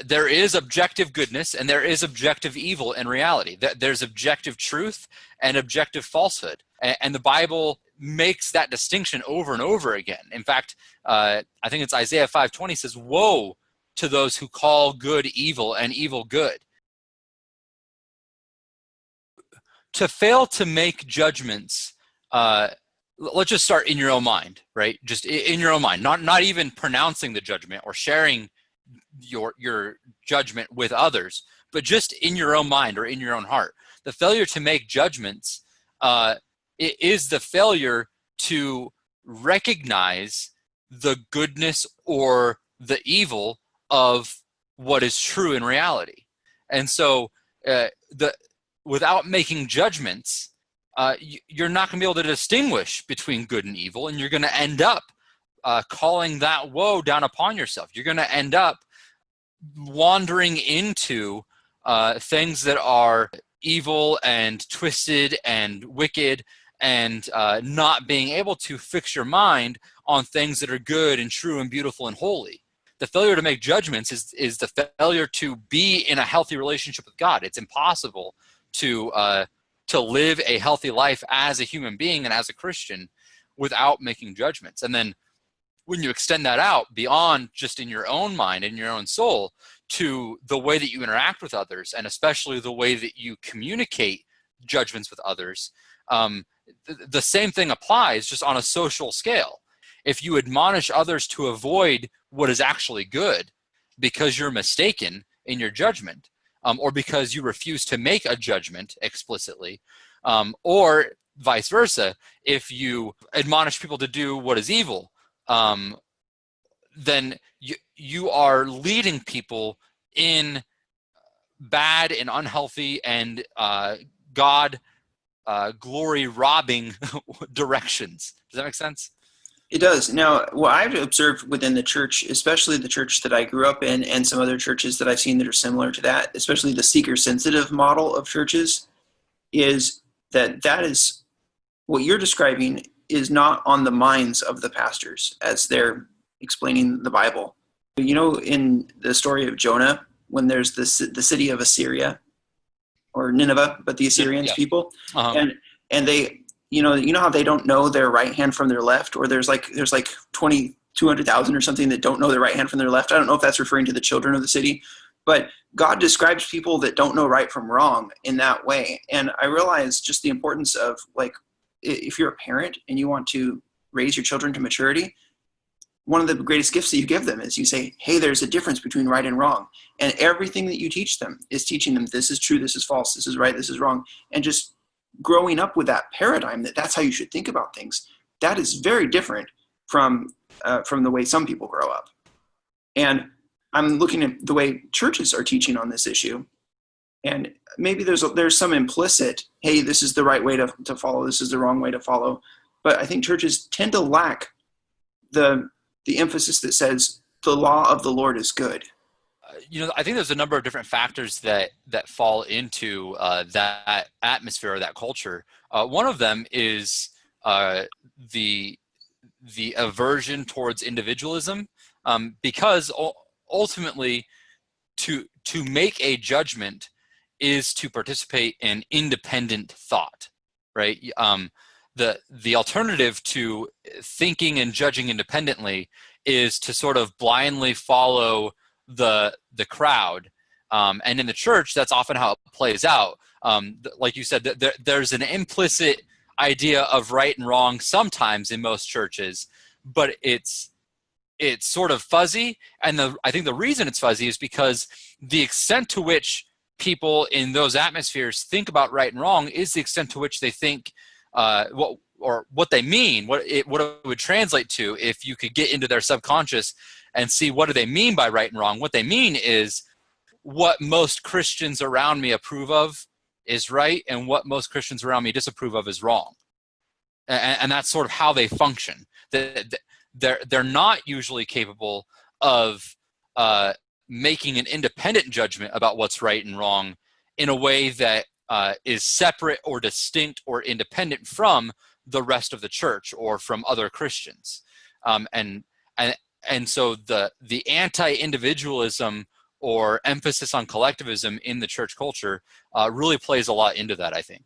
there is objective goodness and there is objective evil in reality. There's objective truth and objective falsehood. And the Bible makes that distinction over and over again. In fact, I think it's Isaiah 5:20 says, "Woe to those who call good evil and evil good." To fail to make judgments, let's just start in your own mind, right? Just in your own mind, not even pronouncing the judgment or sharing your judgment with others, but just in your own mind or in your own heart. The failure to make judgments it is the failure to recognize the goodness or the evil of what is true in reality. And so without making judgments, you're not going to be able to distinguish between good and evil, and you're going to end up calling that woe down upon yourself. You're going to end up wandering into things that are evil and twisted and wicked, and not being able to fix your mind on things that are good and true and beautiful and holy. The failure to make judgments is the failure to be in a healthy relationship with God. It's impossible to live a healthy life as a human being and as a Christian without making judgments. And then when you extend that out beyond just in your own mind, in your own soul, to the way that you interact with others, and especially the way that you communicate judgments with others, the same thing applies just on a social scale. If you admonish others to avoid what is actually good because you're mistaken in your judgment, or because you refuse to make a judgment explicitly, or vice versa, if you admonish people to do what is evil, then you are leading people in bad and unhealthy and God glory robbing directions. Does that make sense? It does. Now, what I've observed within the church, especially the church that I grew up in and some other churches that I've seen that are similar to that, especially the seeker-sensitive model of churches, is that is what you're describing is not on the minds of the pastors as they're explaining the Bible. You know, in the story of Jonah, when there's the city of Assyria, or Nineveh, but the Assyrians people, and they, you know how they don't know their right hand from their left, or there's like 200,000 or something that don't know their right hand from their left. I don't know if that's referring to the children of the city, but God describes people that don't know right from wrong in that way. And I realize just the importance of, like, if you're a parent and you want to raise your children to maturity, one of the greatest gifts that you give them is you say, hey, there's a difference between right and wrong. And everything that you teach them is teaching them this is true, this is false, this is right, this is wrong. And just growing up with that paradigm that's how you should think about things, that is very different from the way some people grow up. And I'm looking at the way churches are teaching on this issue. And maybe there's some implicit, hey, this is the right way to follow, this is the wrong way to follow. But I think churches tend to lack the emphasis that says the law of the Lord is good. I think there's a number of different factors that fall into that atmosphere or that culture. One of them is the aversion towards individualism, because ultimately to make a judgment is to participate in independent thought, right? The alternative to thinking and judging independently is to sort of blindly follow the crowd, and in the church, that's often how it plays out. Like you said, there's an implicit idea of right and wrong sometimes in most churches, but it's sort of fuzzy. And I think the reason it's fuzzy is because the extent to which people in those atmospheres think about right and wrong is the extent to which they think what they mean, what it would translate to if you could get into their subconscious and see what do they mean by right and wrong. What they mean is what most Christians around me approve of is right, and what most Christians around me disapprove of is wrong. And that's sort of how they function. They're not usually capable of making an independent judgment about what's right and wrong in a way that is separate or distinct or independent from the rest of the church or from other Christians. And so the anti-individualism or emphasis on collectivism in the church culture really plays a lot into that, I think.